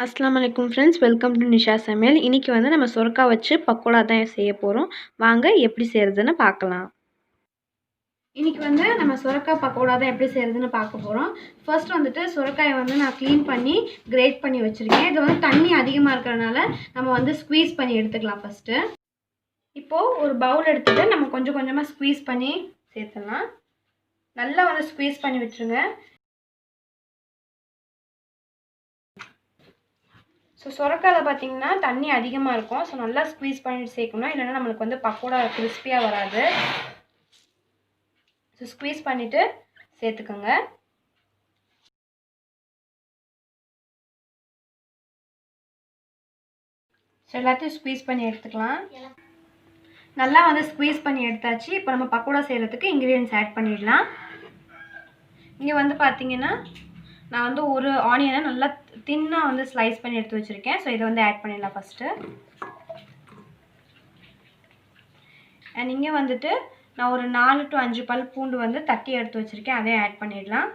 அஸ்ஸலாமு அலைக்கும் friends, welcome to Nisha சமையல். இன்றைக்கி வந்து நம்ம சொரக்காய் வச்சு பக்கோடா தான் செய்ய போகிறோம். வாங்க எப்படி செய்கிறதுன்னு பார்க்கலாம். இன்றைக்கி வந்து நம்ம சொரக்காய் பக்கோடா தான் எப்படி செய்கிறதுன்னு பார்க்க போகிறோம். ஃபர்ஸ்ட் வந்துட்டு சொரக்காயை வந்து நான் க்ளீன் பண்ணி கிரேட் பண்ணி வச்சுருக்கேன். இது வந்து தண்ணி அதிகமாக இருக்கிறதுனால நம்ம வந்து ஸ்குவீஸ் பண்ணி எடுத்துக்கலாம். ஃபஸ்ட்டு இப்போது ஒரு பவுல் எடுத்துகிட்டு நம்ம கொஞ்சம் கொஞ்சமாக ஸ்குவீஸ் பண்ணி சேர்த்துடலாம். நல்லா வந்து ஸ்குவீஸ் பண்ணி விட்டுருங்க. ஸோ சொரக்காயில் பார்த்தீங்கன்னா தண்ணி அதிகமாக இருக்கும். ஸோ நல்லா ஸ்குவீஸ் பண்ணிட்டு சேர்க்கணும், இல்லைன்னா நம்மளுக்கு வந்து பக்கோடா கிறிஸ்பியாக வராது. ஸோ ஸ்குவீஸ் பண்ணிவிட்டு சேர்த்துக்கோங்க. ஸோ எல்லாத்தையும் ஸ்குவீஸ் பண்ணி எடுத்துக்கலாம். நல்லா வந்து ஸ்குவீஸ் பண்ணி எடுத்தாச்சு. இப்போ நம்ம பக்கோடா செய்கிறதுக்கு இன்க்ரீடியன்ஸ் ஆட் பண்ணிடலாம். இங்கே வந்து பார்த்தீங்கன்னா நான் வந்து ஒரு ஆனியனை நல்லா தின்னாக வந்து ஸ்லைஸ் பண்ணி எடுத்து வச்சுருக்கேன். ஸோ இதை வந்து ஆட் பண்ணிடலாம் ஃபஸ்ட்டு. அண்ட் இங்கே வந்துட்டு நான் ஒரு 4 to 5 பல் பூண்டு வந்து தட்டி எடுத்து வச்சுருக்கேன். அதையும் ஆட் பண்ணிடலாம்.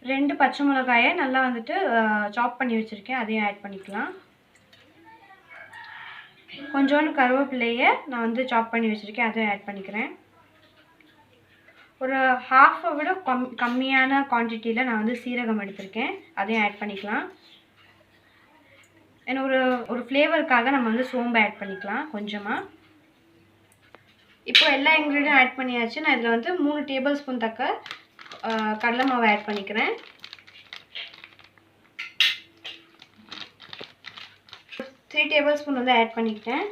2 பச்சை மிளகாயை நல்லா வந்துட்டு சாப் பண்ணி வச்சுருக்கேன். அதையும் ஆட் பண்ணிக்கலாம். கொஞ்சோண்டு கருவேப்பிலையை நான் வந்து சாப் பண்ணி வச்சுருக்கேன். அதையும் ஆட் பண்ணிக்கிறேன். ஒரு ஹாஃபை விட கம்மியான குவான்டிட்டியில் நான் வந்து சீரகம் எடுத்திருக்கேன். அதையும் ஆட் பண்ணிக்கலாம். ஏன்னா ஒரு ஃப்ளேவருக்காக நம்ம வந்து சோம்பு ஆட் பண்ணிக்கலாம் கொஞ்சமாக. இப்போ எல்லா இன்க்ரீடியும் ஆட் பண்ணியாச்சு. நான் இதில் வந்து 3 டேபிள் ஸ்பூன் தக்க கடலை மாவு ஆட் பண்ணிக்கிறேன். 3 டேபிள் ஸ்பூன் வந்து ஆட் பண்ணிக்கிட்டேன்.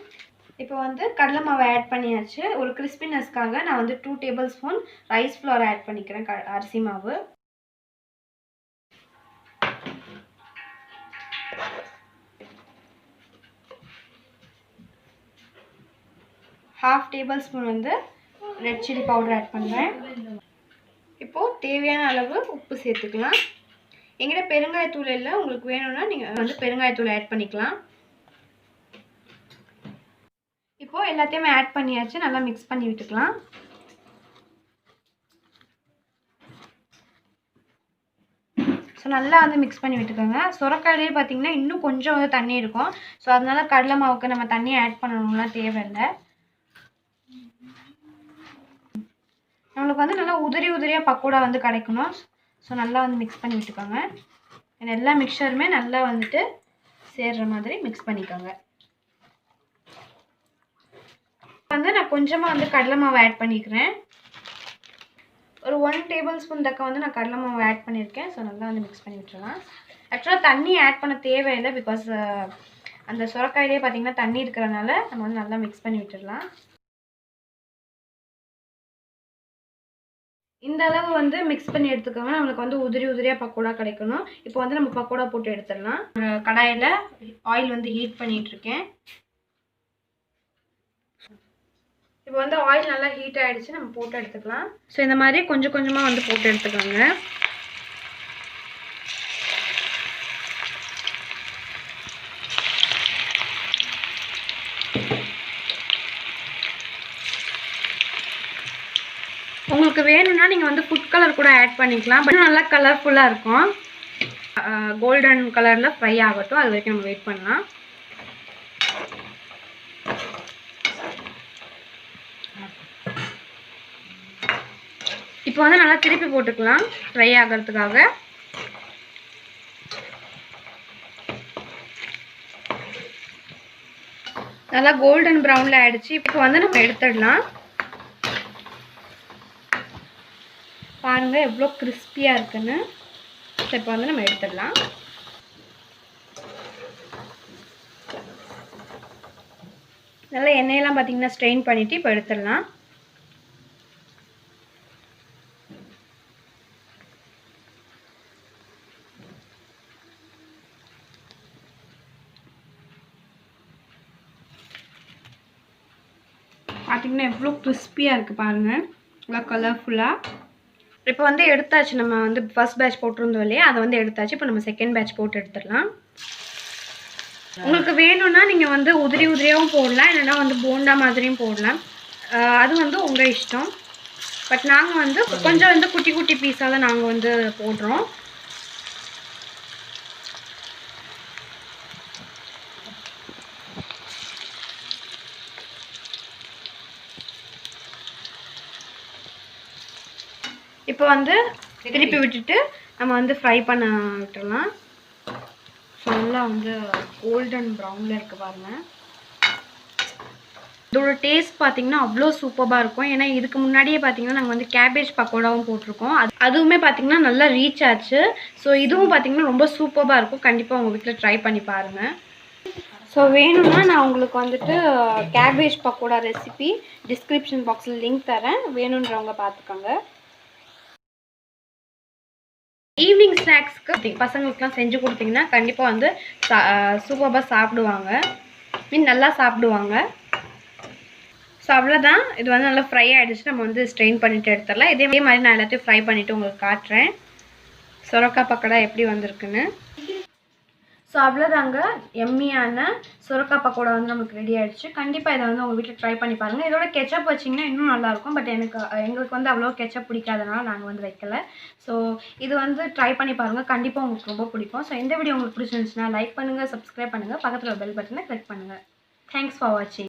இப்போ வந்து கடலை மாவை ஆட் பண்ணியாச்சு. ஒரு கிறிஸ்பினஸ்க்காக நான் வந்து 2 tablespoon rice flour add பண்ணிக்கிறேன், அரிசி மாவு. ½ டேபிள் ஸ்பூன் வந்து ரெட் சில்லி பவுடர் ஆட் பண்ணுறேன். இப்போது தேவையான அளவு உப்பு சேர்த்துக்கலாம். எங்கிட்ட பெருங்காயத்தூள் இல்லை, உங்களுக்கு வேணும்னா நீங்கள் வந்து பெருங்காயத்தூள் ஆட் பண்ணிக்கலாம். இப்போது எல்லாத்தையுமே ஆட் பண்ணியாச்சு. நல்லா மிக்ஸ் பண்ணி விட்டுக்கலாம். ஸோ நல்லா வந்து மிக்ஸ் பண்ணி விட்டுக்கோங்க. சொரக்காயிலே பார்த்தீங்கன்னா இன்னும் கொஞ்சம் வந்து தண்ணி இருக்கும். ஸோ அதனால கடலை மாவுக்கு நம்ம தண்ணியை ஆட் பண்ணணும்லாம் தேவையில்லை. நம்மளுக்கு வந்து நல்லா உதிரி உதிரியாக பக்கோடா வந்து கிடைக்கணும். ஸோ நல்லா வந்து மிக்ஸ் பண்ணி விட்டுக்கோங்க. எல்லா மிக்சருமே நல்லா வந்துட்டு சேர்கிற மாதிரி மிக்ஸ் பண்ணிக்கோங்க. வந்து நான் கொஞ்சமாக வந்து கடலை மாவு ஆட் பண்ணிக்கிறேன். ஒரு 1 டேபிள் ஸ்பூன் தக்க வந்து நான் கடலை மாவு ஆட் பண்ணியிருக்கேன். ஸோ நல்லா வந்து மிக்ஸ் பண்ணி விட்டுருலாம். ஆக்சுவலாக தண்ணி ஆட் பண்ண தேவையில்லை, பிகாஸ் அந்த சொரக்காயிலே பார்த்தீங்கன்னா தண்ணி இருக்கிறனால நம்ம வந்து நல்லா மிக்ஸ் பண்ணி விட்டுடலாம். இந்த அளவு வந்து மிக்ஸ் பண்ணி எடுத்துக்கோங்க. நம்மளுக்கு வந்து உதிரி உதிரியாக பக்கோடா கிடைக்கணும். இப்போ வந்து நம்ம பக்கோடா போட்டு எடுத்துடலாம். ஒரு கடாயில் ஆயில் வந்து ஹீட் பண்ணிகிட்ருக்கேன். இப்போ வந்து ஆயில் நல்லா ஹீட் ஆகிடுச்சு. நம்ம போட்டு எடுத்துக்கலாம். ஸோ இந்த மாதிரி கொஞ்சம் கொஞ்சமாக வந்து போட்டு எடுத்துக்கோங்க. உங்களுக்கு வேணும்னா நீங்கள் வந்து ஃபுட் கலர் கூட ஆட் பண்ணிக்கலாம். பட் நல்லா கலர்ஃபுல்லாக இருக்கும். கோல்டன் கலரில் ஃப்ரை ஆகட்டும், அது வரைக்கும் நம்ம வெயிட் பண்ணலாம். இப்போ வந்து நல்லா திருப்பி போட்டுக்கலாம் ஃப்ரை ஆகிறதுக்காக. நல்லா கோல்டன் ப்ரௌனில் ஆகிடுச்சு. இப்போ வந்து நம்ம எடுத்துடலாம். பாருங்கள் எவ்வளோ கிறிஸ்பியாக இருக்குன்னு. இப்போ வந்து நம்ம எடுத்துடலாம். நல்லா எண்ணெயெல்லாம் பார்த்தீங்கன்னா ஸ்ட்ரெயின் பண்ணிவிட்டு இப்போ எடுத்துடலாம். பார்த்தீங்கன்னா எவ்வளோ கிறிஸ்பியாக இருக்குது பாருங்கள், நல்லா கலர்ஃபுல்லாக. இப்போ வந்து எடுத்தாச்சு. நம்ம வந்து ஃபர்ஸ்ட் பேட்ச் போட்டிருந்தோம் இல்லையா, அதை வந்து எடுத்தாச்சு. இப்போ நம்ம செகண்ட் பேட்ச் போட்டு எடுத்துடலாம். உங்களுக்கு வேணும்னா நீங்கள் வந்து உதிரி உதிரியாகவும் போடலாம், இல்லைன்னா வந்து போண்டா மாதிரியும் போடலாம். அது வந்து உங்கள் இஷ்டம். பட் நாங்கள் வந்து கொஞ்சம் வந்து குட்டி குட்டி பீஸாக தான் நாங்கள் வந்து போடுறோம். இப்போ வந்து திருப்பி விட்டுட்டு நம்ம வந்து ஃப்ரை பண்ண விட்டுடலாம். ஸோ நல்லா வந்து கோல்டன் ப்ரௌனில் இருக்குது பாருங்கள். இதோட டேஸ்ட் பார்த்தீங்கன்னா அவ்வளோ சூப்பராக இருக்கும். ஏன்னா இதுக்கு முன்னாடியே பார்த்தீங்கன்னா நாங்கள் வந்து கேபேஜ் பக்கோடாவும் போட்டிருக்கோம். அதுவுமே பார்த்தீங்கன்னா நல்லா ரீச் ஆச்சு. ஸோ இதுவும் பார்த்தீங்கன்னா ரொம்ப சூப்பராக இருக்கும். கண்டிப்பாக உங்கள் வீட்டில் ட்ரை பண்ணி பாருங்கள். ஸோ வேணும்னா நான் உங்களுக்கு வந்துட்டு கேபேஜ் பக்கோடா ரெசிபி டிஸ்கிரிப்ஷன் பாக்ஸில் லிங்க் தரேன், வேணுன்றவங்க பார்த்துக்கோங்க. ஈவினிங் ஸ்நாக்ஸ்க்கு பசங்களுக்குலாம் செஞ்சு கொடுத்தீங்கன்னா கண்டிப்பாக வந்து சூப்பராக சாப்பிடுவாங்க, நல்லா சாப்பிடுவாங்க. ஸோ அவ்வளோதான். இது வந்து நல்லா ஃப்ரை ஆகிடுச்சு. நம்ம வந்து ஸ்ட்ரெயின் பண்ணிவிட்டு எடுத்துடலாம். இதே மாதிரி நான் எல்லாத்தையும் ஃப்ரை பண்ணிவிட்டு உங்களுக்கு காட்டுறேன் சொரக்காய் பக்கோடா எப்படி வந்திருக்குன்னு. ஸோ அவ்வளோதாங்க, எம்மியான சொரக்காய் பக்கோடா வந்து நமக்கு ரெடி ஆகிடுச்சு. கண்டிப்பாக இதை வந்து உங்கள் வீட்டில் ட்ரை பண்ணி பாருங்கள். இதோட கெச்சப் வச்சிங்கன்னா இன்னும் நல்லாயிருக்கும். பட் எங்களுக்கு வந்து அவ்வளோ கெச்சப் பிடிக்காதனால நாங்கள் வந்து வைக்கல. ஸோ இது வந்து ட்ரை பண்ணி பாருங்கள், கண்டிப்பாக உங்களுக்கு ரொம்ப பிடிக்கும். ஸோ இந்த வீடியோ உங்களுக்கு பிடிச்சிருந்துச்சுன்னா லைக் பண்ணுங்கள், சப்ஸ்கிரைப் பண்ணுங்கள், பக்கத்தில் பெல் பட்டனை கிளிக் பண்ணுங்கள். தேங்க்ஸ் ஃபார் வாட்சிங்.